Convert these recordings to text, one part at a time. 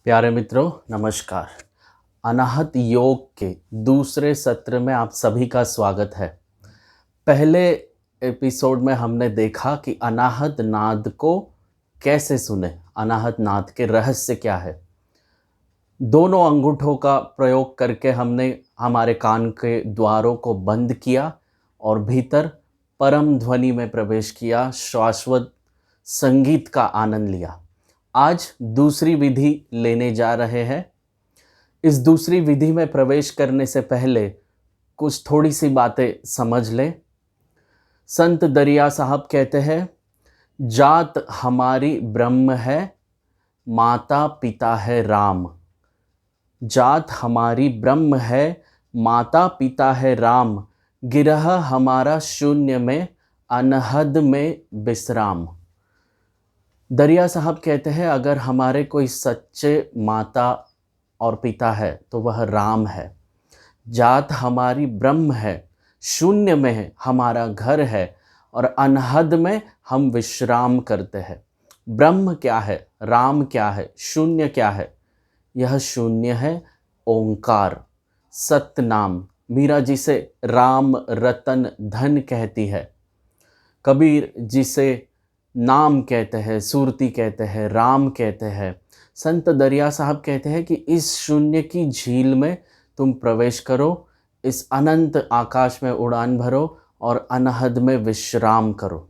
प्यारे मित्रों, नमस्कार। अनाहत योग के दूसरे सत्र में आप सभी का स्वागत है। पहले एपिसोड में हमने देखा कि अनाहत नाद को कैसे सुने, अनाहत नाद के रहस्य क्या है। दोनों अंगूठों का प्रयोग करके हमने हमारे कान के द्वारों को बंद किया और भीतर परम ध्वनि में प्रवेश किया, शाश्वत संगीत का आनंद लिया। आज दूसरी विधि लेने जा रहे हैं। इस दूसरी विधि में प्रवेश करने से पहले कुछ थोड़ी सी बातें समझ लें। संत दरिया साहब कहते हैं, जात हमारी ब्रह्म है, माता पिता है राम। जात हमारी ब्रह्म है, माता पिता है राम। गिरह हमारा शून्य में, अनहद में विश्राम। दरिया साहब कहते हैं, अगर हमारे कोई सच्चे माता और पिता है तो वह राम है। जात हमारी ब्रह्म है, शून्य में है हमारा घर है, और अनहद में हम विश्राम करते हैं। ब्रह्म क्या है, राम क्या है, शून्य क्या है? यह शून्य है ओंकार, सत्य नाम। मीरा जिसे राम रतन धन कहती है, कबीर जिसे नाम कहते हैं, सुरती कहते हैं, राम कहते हैं। संत दरिया साहब कहते हैं कि इस शून्य की झील में तुम प्रवेश करो, इस अनंत आकाश में उड़ान भरो और अनहद में विश्राम करो।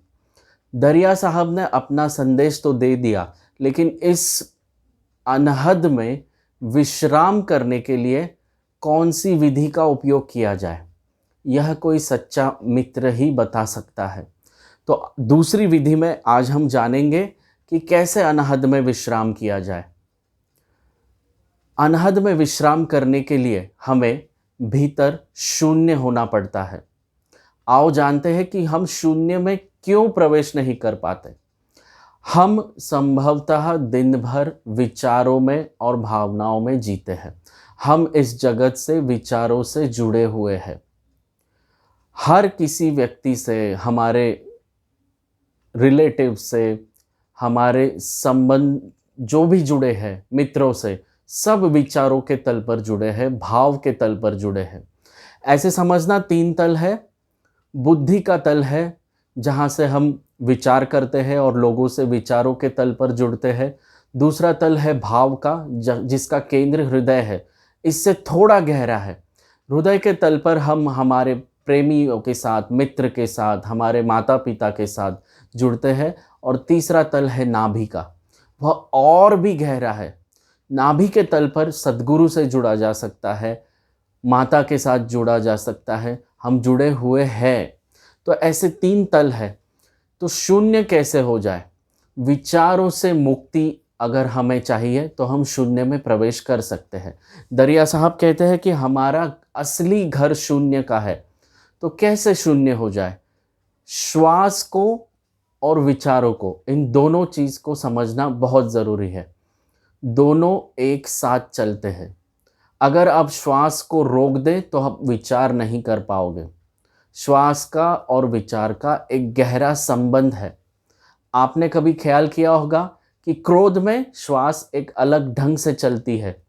दरिया साहब ने अपना संदेश तो दे दिया, लेकिन इस अनहद में विश्राम करने के लिए कौन सी विधि का उपयोग किया जाए, यह कोई सच्चा मित्र ही बता सकता है। तो दूसरी विधि में आज हम जानेंगे कि कैसे अनहद में विश्राम किया जाए। अनहद में विश्राम करने के लिए हमें भीतर शून्य होना पड़ता है। आओ जानते हैं कि हम शून्य में क्यों प्रवेश नहीं कर पाते। हम संभवतः दिन भर विचारों में और भावनाओं में जीते हैं। हम इस जगत से विचारों से जुड़े हुए हैं। हर किसी व्यक्ति से, हमारे रिलेटिव से, हमारे संबंध जो भी जुड़े हैं, मित्रों से, सब विचारों के तल पर जुड़े हैं, भाव के तल पर जुड़े हैं। ऐसे समझना, तीन तल है। बुद्धि का तल है, जहाँ से हम विचार करते हैं और लोगों से विचारों के तल पर जुड़ते हैं। दूसरा तल है भाव का, जिसका केंद्र हृदय है, इससे थोड़ा गहरा है। हृदय के तल पर हम हमारे प्रेमियों के साथ, मित्र के साथ, हमारे माता पिता के साथ जुड़ते हैं। और तीसरा तल है नाभि का, वह और भी गहरा है। नाभि के तल पर सद्गुरु से जुड़ा जा सकता है, माता के साथ जुड़ा जा सकता है, हम जुड़े हुए हैं। तो ऐसे तीन तल है। तो शून्य कैसे हो जाए? विचारों से मुक्ति अगर हमें चाहिए तो हम शून्य में प्रवेश कर सकते हैं। दरिया साहब कहते हैं कि हमारा असली घर शून्य का है। तो कैसे शून्य हो जाए? श्वास को और विचारों को, इन दोनों चीज़ को समझना बहुत ज़रूरी है। दोनों एक साथ चलते हैं। अगर आप श्वास को रोक दें तो आप विचार नहीं कर पाओगे। श्वास का और विचार का एक गहरा संबंध है। आपने कभी ख्याल किया होगा कि क्रोध में श्वास एक अलग ढंग से चलती है,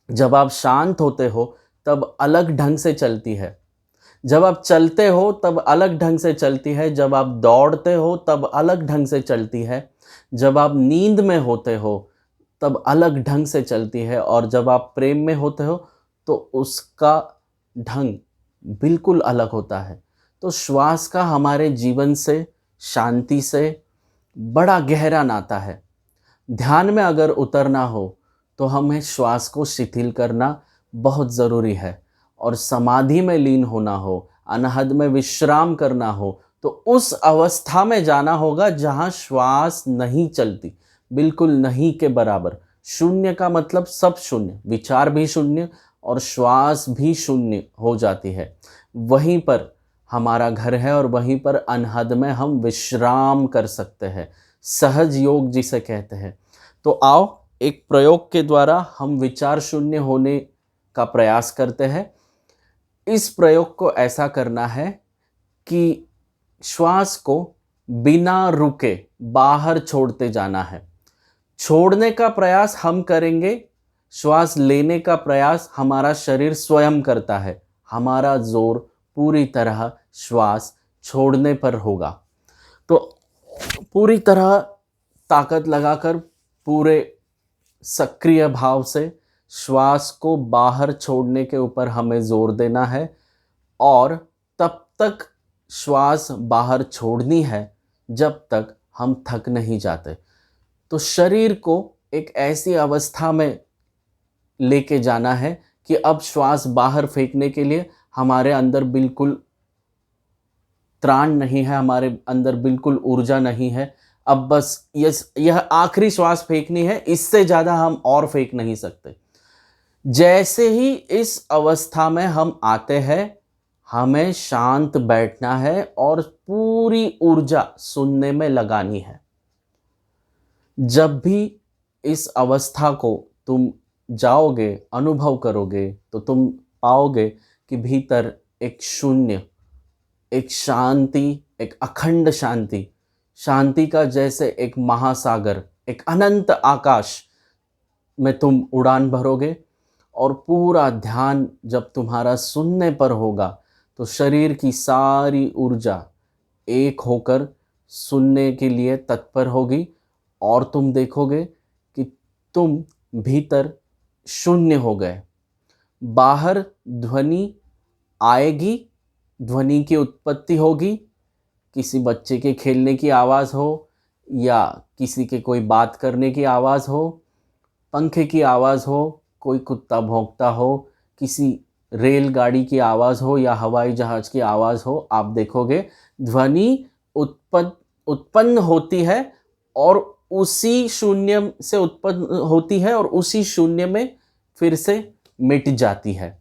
जब आप शांत होते हो तब अलग ढंग से चलती है। जब आप चलते हो तब अलग ढंग से चलती है, जब आप दौड़ते हो तब अलग ढंग से चलती है, जब आप नींद में होते हो तब अलग ढंग से चलती है, और जब आप प्रेम में होते हो तो उसका ढंग बिल्कुल अलग होता है। तो श्वास का हमारे जीवन से, शांति से बड़ा गहरा नाता है। ध्यान में अगर उतरना हो तो हमें श्वास को शिथिल करना बहुत ज़रूरी है, और समाधि में लीन होना हो, अनहद में विश्राम करना हो, तो उस अवस्था में जाना होगा जहाँ श्वास नहीं चलती, बिल्कुल नहीं के बराबर। शून्य का मतलब सब शून्य, विचार भी शून्य और श्वास भी शून्य हो जाती है। वहीं पर हमारा घर है और वहीं पर अनहद में हम विश्राम कर सकते हैं, सहज योग जिसे कहते हैं। तो आओ एक प्रयोग के द्वारा हम विचार शून्य होने का प्रयास करते हैं। इस प्रयोग को ऐसा करना है कि श्वास को बिना रुके बाहर छोड़ते जाना है। छोड़ने का प्रयास हम करेंगे श्वास लेने का प्रयास हमारा शरीर स्वयं करता है, हमारा जोर पूरी तरह श्वास छोड़ने पर होगा। तो पूरी तरह ताकत लगाकर पूरे सक्रिय भाव से श्वास को बाहर छोड़ने के ऊपर हमें जोर देना है और तब तक श्वास बाहर छोड़नी है जब तक हम थक नहीं जाते। तो शरीर को एक ऐसी अवस्था में लेके जाना है कि अब श्वास बाहर फेंकने के लिए हमारे अंदर बिल्कुल त्राण नहीं है, हमारे अंदर बिल्कुल ऊर्जा नहीं है। अब बस यह आखिरी श्वास फेंकनी है, इससे ज़्यादा हम और फेंक नहीं सकते। जैसे ही इस अवस्था में हम आते हैं, हमें शांत बैठना है और पूरी ऊर्जा सुनने में लगानी है। जब भी इस अवस्था को तुम जाओगे, अनुभव करोगे, तो तुम पाओगे कि भीतर एक शून्य, एक शांति, एक अखंड शांति, शांति का जैसे एक महासागर, एक अनंत आकाश में तुम उड़ान भरोगे। और पूरा ध्यान जब तुम्हारा सुनने पर होगा तो शरीर की सारी ऊर्जा एक होकर सुनने के लिए तत्पर होगी और तुम देखोगे कि तुम भीतर शून्य हो गए। बाहर ध्वनि आएगी, ध्वनि की उत्पत्ति होगी, किसी बच्चे के खेलने की आवाज़ हो या किसी के कोई बात करने की आवाज़ हो, पंखे की आवाज़ हो, कोई कुत्ता भौंकता हो, किसी रेलगाड़ी की आवाज़ हो या हवाई जहाज़ की आवाज़ हो, आप देखोगे ध्वनि उत्पन्न होती है और उसी शून्य से उत्पन्न होती है और उसी शून्य में फिर से मिट जाती है।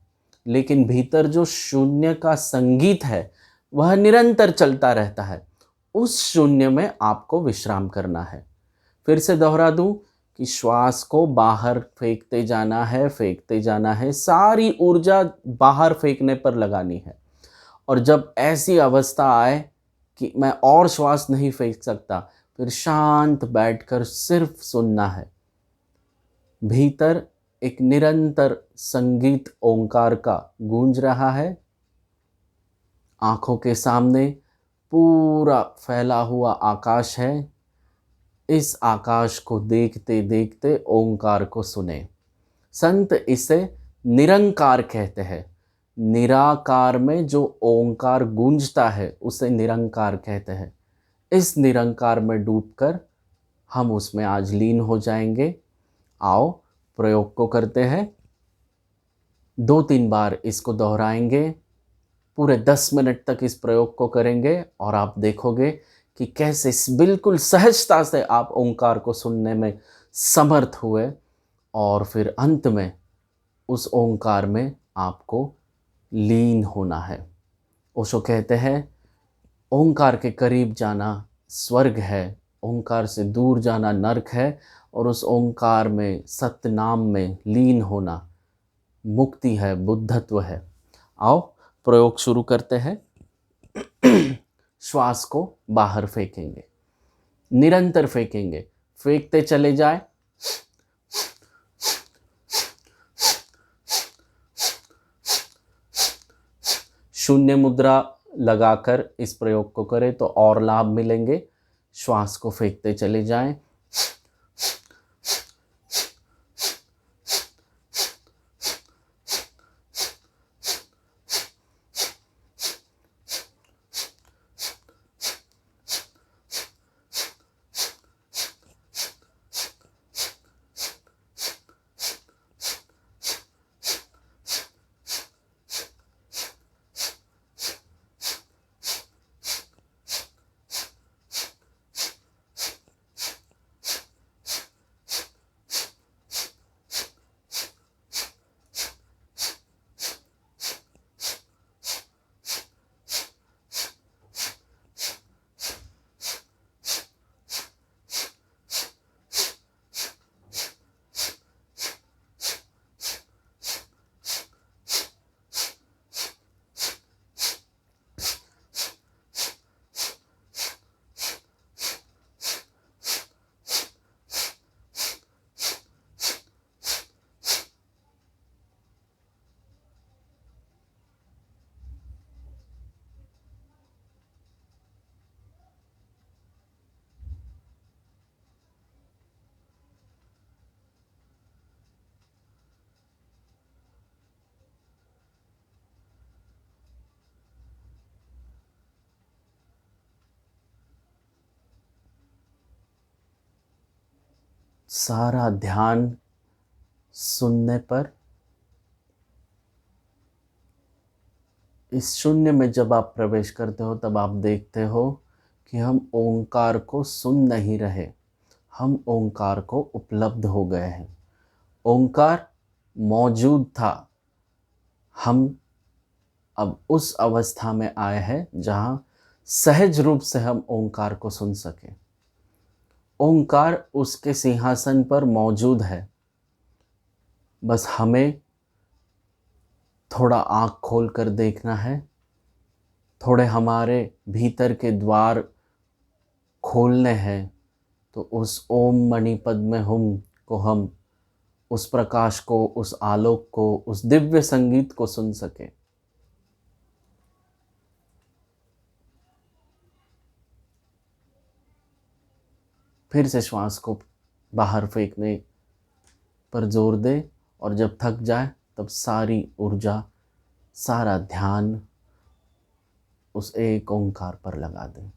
लेकिन भीतर जो शून्य का संगीत है वह निरंतर चलता रहता है। उस शून्य में आपको विश्राम करना है। फिर से दोहरा दूं कि श्वास को बाहर फेंकते जाना है, फेंकते जाना है, सारी ऊर्जा बाहर फेंकने पर लगानी है। और जब ऐसी अवस्था आए कि मैं और श्वास नहीं फेंक सकता, फिर शांत बैठकर सिर्फ सुनना है। भीतर एक निरंतर संगीत ओंकार का गूंज रहा है। आंखों के सामने पूरा फैला हुआ आकाश है। इस आकाश को देखते देखते ओंकार को सुने। संत इसे निरंकार कहते हैं। निराकार में जो ओंकार गूंजता है उसे निरंकार कहते हैं। इस निरंकार में डूबकर हम उसमें आज लीन हो जाएंगे। आओ प्रयोग को करते हैं। 2-3 बार इसको दोहराएंगे। पूरे 10 मिनट तक इस प्रयोग को करेंगे और आप देखोगे कि कैसे बिल्कुल सहजता से आप ओंकार को सुनने में समर्थ हुए और फिर अंत में उस ओंकार में आपको लीन होना है। ओशो कहते हैं ओंकार के करीब जाना स्वर्ग है, ओंकार से दूर जाना नरक है और उस ओंकार में सत्य नाम में लीन होना मुक्ति है, बुद्धत्व है। आओ प्रयोग शुरू करते हैं। श्वास को बाहर फेंकेंगे, निरंतर फेंकेंगे, फेंकते चले जाए। शून्य मुद्रा लगाकर इस प्रयोग को करें तो और लाभ मिलेंगे। श्वास को फेंकते चले जाएं। सारा ध्यान सुनने पर इस शून्य में जब आप प्रवेश करते हो तब आप देखते हो कि हम ओंकार को सुन नहीं रहे, हम ओंकार को उपलब्ध हो गए हैं। ओंकार मौजूद था, हम अब उस अवस्था में आए हैं जहाँ सहज रूप से हम ओंकार को सुन सकें। ओंकार उसके सिंहासन पर मौजूद है, बस हमें थोड़ा आँख खोल कर देखना है, थोड़े हमारे भीतर के द्वार खोलने हैं, तो उस ओम मणि पद्मे हुम को हम उस प्रकाश को, उस आलोक को, उस दिव्य संगीत को सुन सकें। फिर से श्वास को बाहर फेंकने पर जोर दें और जब थक जाए तब सारी ऊर्जा, सारा ध्यान उस एक ओंकार पर लगा दें।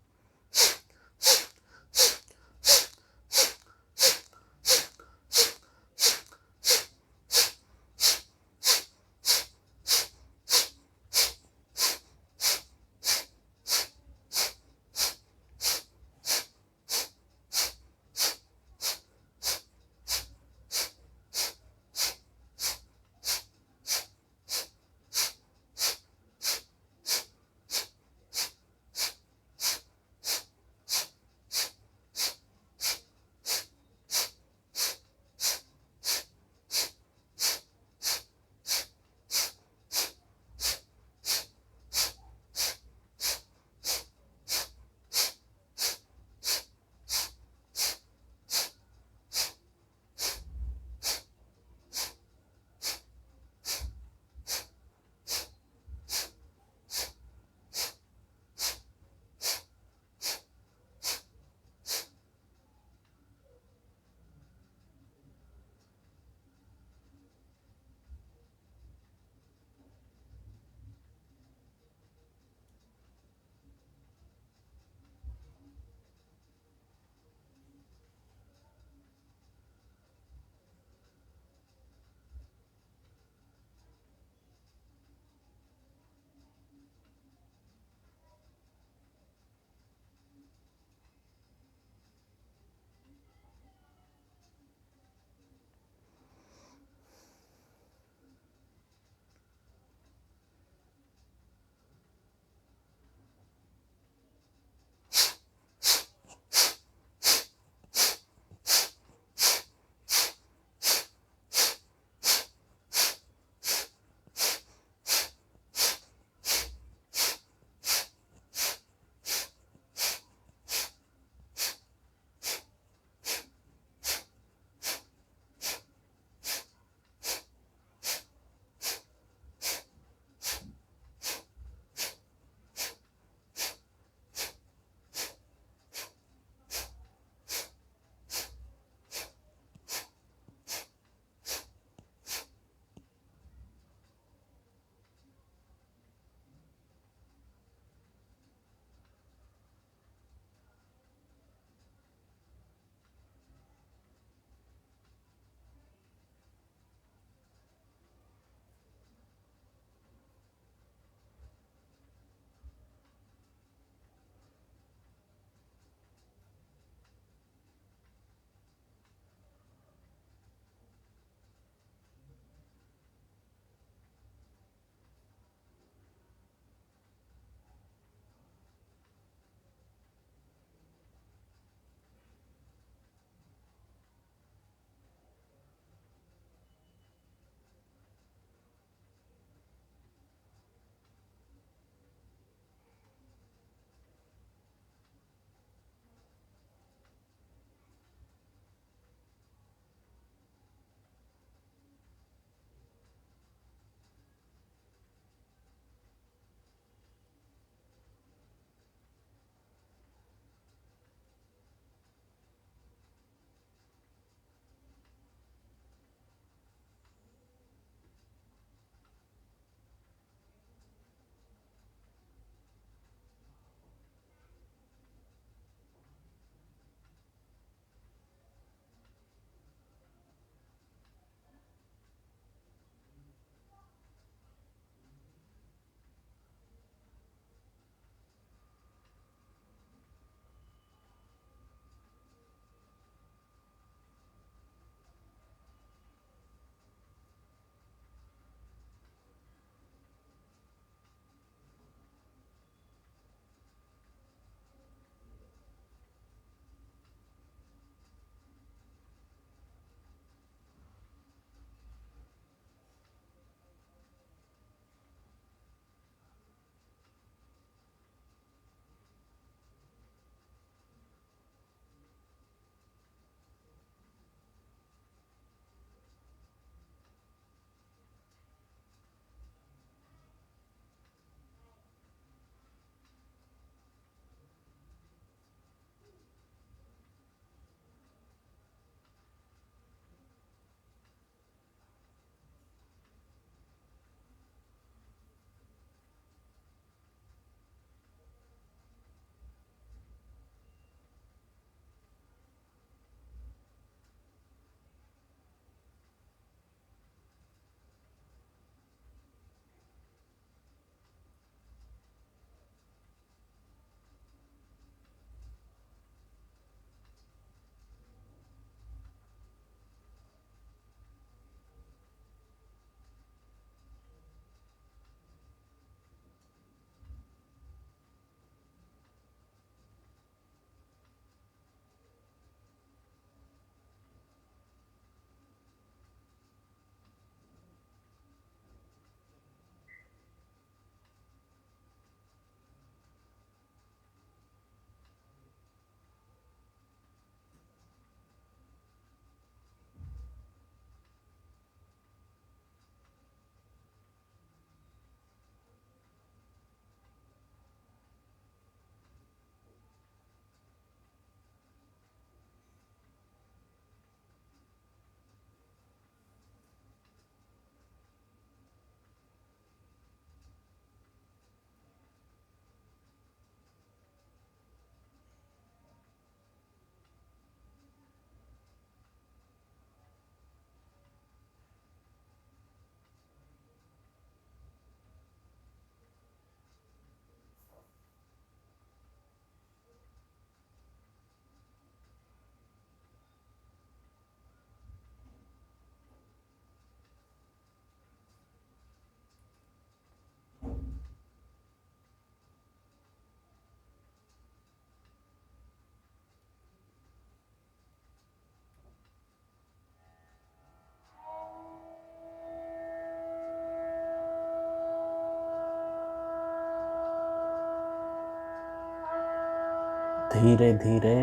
धीरे धीरे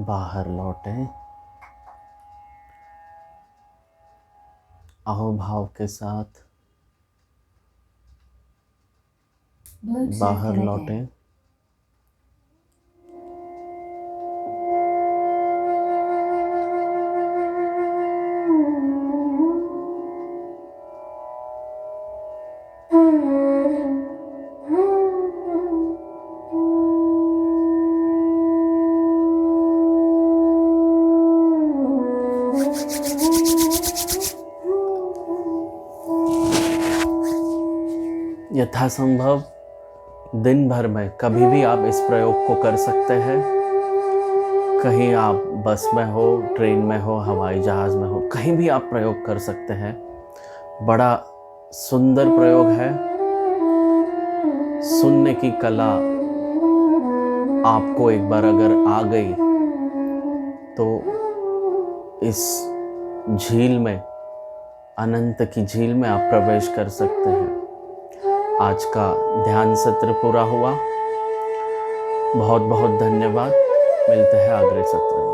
बाहर लौटें। अहोभाव के साथ बाहर लौटें। यथासंभव दिन भर में कभी भी आप इस प्रयोग को कर सकते हैं। कहीं आप बस में हो, ट्रेन में हो, हवाई जहाज़ में हो, कहीं भी आप प्रयोग कर सकते हैं। बड़ा सुंदर प्रयोग है। सुनने की कला आपको एक बार अगर आ गई तो इस झील में, अनंत की झील में आप प्रवेश कर सकते हैं। आज का ध्यान सत्र पूरा हुआ। बहुत बहुत धन्यवाद। मिलते हैं अगले सत्र में।